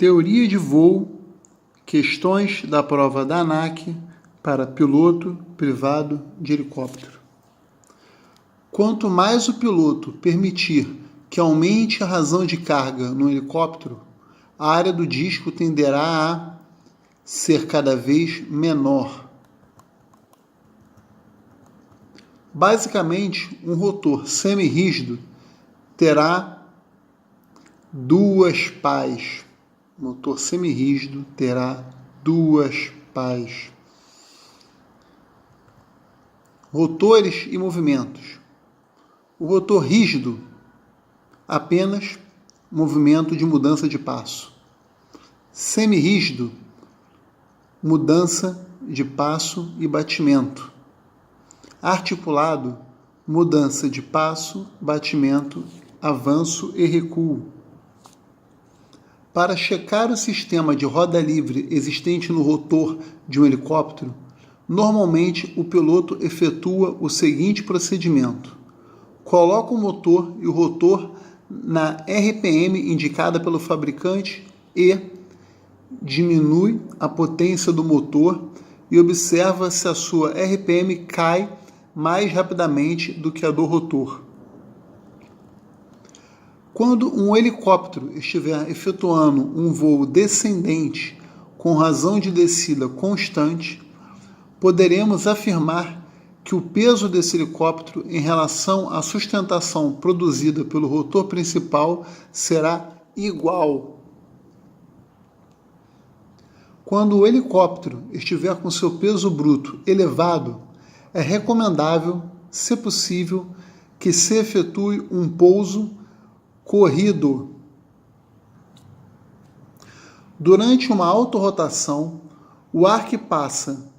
Teoria de voo, questões da prova da ANAC para piloto privado de helicóptero. Quanto mais o piloto permitir que aumente a razão de carga no helicóptero, a área do disco tenderá a ser cada vez menor. Basicamente, um rotor semi-rígido terá duas pás. O motor semi-rígido terá duas pás. Rotores e movimentos. O rotor rígido, apenas movimento de mudança de passo. Semi-rígido, mudança de passo e batimento. Articulado, mudança de passo, batimento, avanço e recuo. Para checar o sistema de roda livre existente no rotor de um helicóptero, normalmente o piloto efetua o seguinte procedimento: coloca o motor e o rotor na RPM indicada pelo fabricante e diminui a potência do motor e observa se a sua RPM cai mais rapidamente do que a do rotor. Quando um helicóptero estiver efetuando um voo descendente com razão de descida constante, poderemos afirmar que o peso desse helicóptero em relação à sustentação produzida pelo rotor principal será igual. Quando o helicóptero estiver com seu peso bruto elevado, é recomendável, se possível, que se efetue um pouso corrido. Durante uma autorrotação, o ar que passa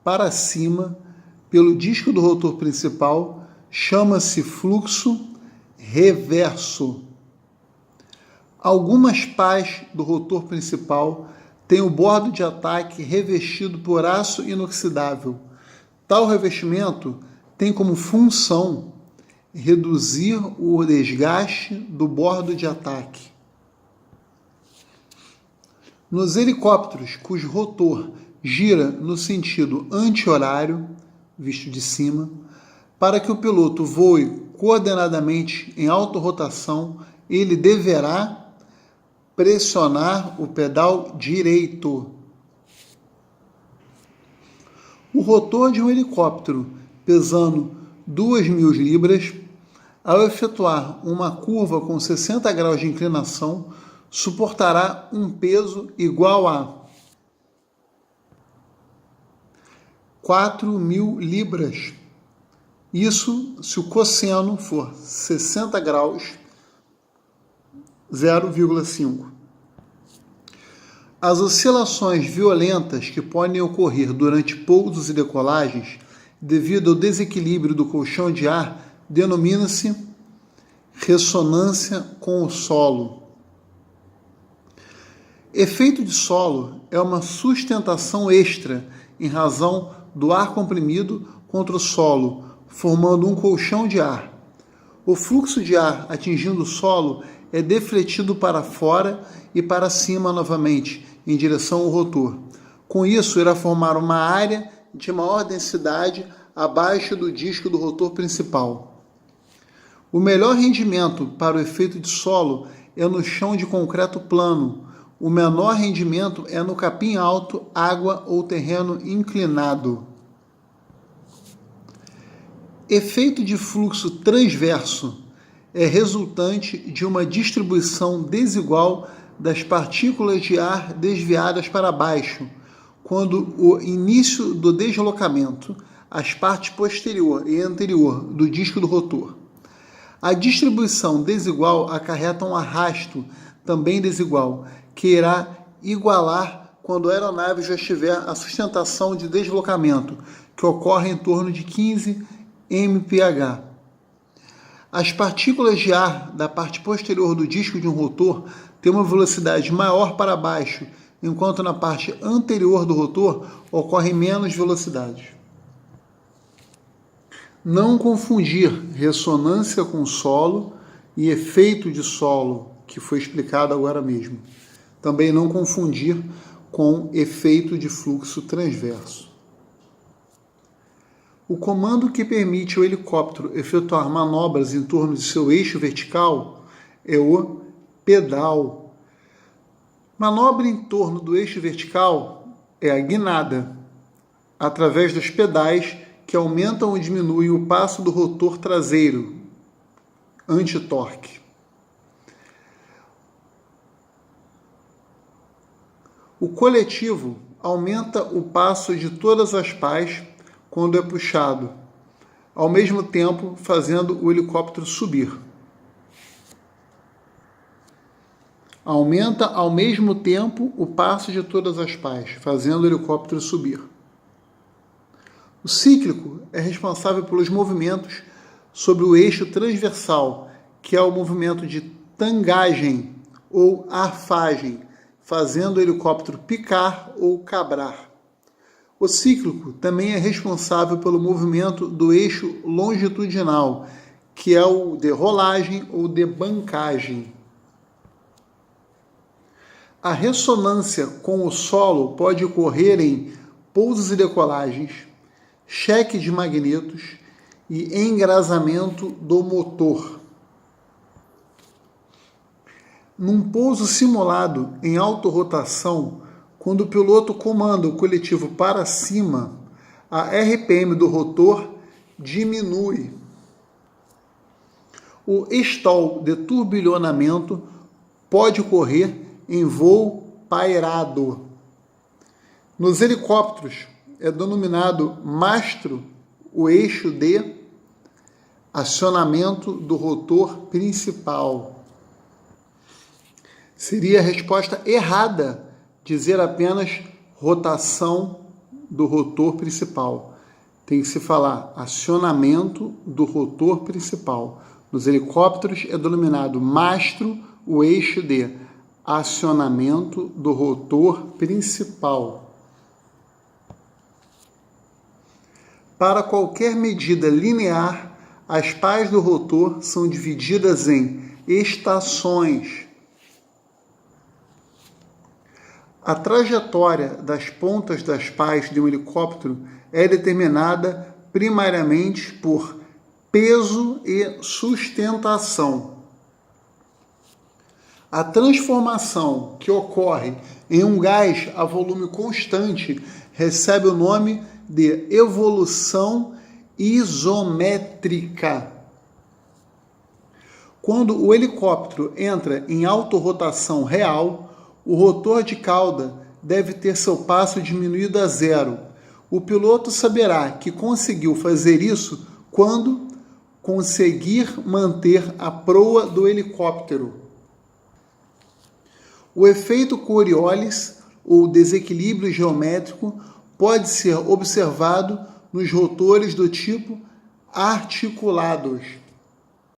para cima pelo disco do rotor principal chama-se fluxo reverso. Algumas pás do rotor principal têm o bordo de ataque revestido por aço inoxidável. Tal revestimento tem como função reduzir o desgaste do bordo de ataque. Nos helicópteros cujo rotor gira no sentido anti-horário, visto de cima, para que o piloto voe coordenadamente em autorrotação, ele deverá pressionar o pedal direito. O rotor de um helicóptero pesando 2.000 libras, ao efetuar uma curva com 60 graus de inclinação, suportará um peso igual a 4.000 libras. Isso se o cosseno for 60 graus, 0,5. As oscilações violentas que podem ocorrer durante pousos e decolagens, devido ao desequilíbrio do colchão de ar, denomina-se ressonância com o solo. Efeito de solo é uma sustentação extra em razão do ar comprimido contra o solo, formando um colchão de ar. O fluxo de ar atingindo o solo é defletido para fora e para cima novamente, em direção ao rotor. Com isso, irá formar uma área de maior densidade abaixo do disco do rotor principal. O melhor rendimento para o efeito de solo é no chão de concreto plano. O menor rendimento é no capim alto, água ou terreno inclinado. Efeito de fluxo transverso é resultante de uma distribuição desigual das partículas de ar desviadas para baixo, quando o início do deslocamento, as partes posterior e anterior do disco do rotor. A distribuição desigual acarreta um arrasto, também desigual, que irá igualar quando a aeronave já estiver a sustentação de deslocamento, que ocorre em torno de 15 mph. As partículas de ar da parte posterior do disco de um rotor têm uma velocidade maior para baixo, enquanto na parte anterior do rotor ocorre menos velocidade. Não confundir ressonância com solo e efeito de solo, que foi explicado agora mesmo. Também não confundir com efeito de fluxo transverso. O comando que permite ao helicóptero efetuar manobras em torno de seu eixo vertical é o pedal. Manobra em torno do eixo vertical é a guinada, através dos pedais que aumentam ou diminuem o passo do rotor traseiro, anti-torque. O coletivo aumenta o passo de todas as pás quando é puxado, ao mesmo tempo fazendo o helicóptero subir. Aumenta ao mesmo tempo o passo de todas as pás, fazendo o helicóptero subir. O cíclico é responsável pelos movimentos sobre o eixo transversal, que é o movimento de tangagem ou arfagem, fazendo o helicóptero picar ou cabrar. O cíclico também é responsável pelo movimento do eixo longitudinal, que é o de rolagem ou de bancagem. A ressonância com o solo pode ocorrer em pousos e decolagens, cheque de magnetos e engrasamento do motor. Num pouso simulado em autorotação, quando o piloto comanda o coletivo para cima, a RPM do rotor diminui. O stall de turbilhonamento pode ocorrer em voo pairado. Nos helicópteros é denominado mastro o eixo de acionamento do rotor principal. Seria a resposta errada dizer apenas rotação do rotor principal. Tem que se falar acionamento do rotor principal. Nos helicópteros é denominado mastro o eixo de acionamento do rotor principal. Para qualquer medida linear, as pás do rotor são divididas em estações. A trajetória das pontas das pás de um helicóptero é determinada primariamente por peso e sustentação. A transformação que ocorre em um gás a volume constante recebe o nome de evolução isométrica. Quando o helicóptero entra em autorrotação real, o rotor de cauda deve ter seu passo diminuído a zero. O piloto saberá que conseguiu fazer isso quando conseguir manter a proa do helicóptero. O efeito Coriolis, ou desequilíbrio geométrico, pode ser observado nos rotores do tipo articulados.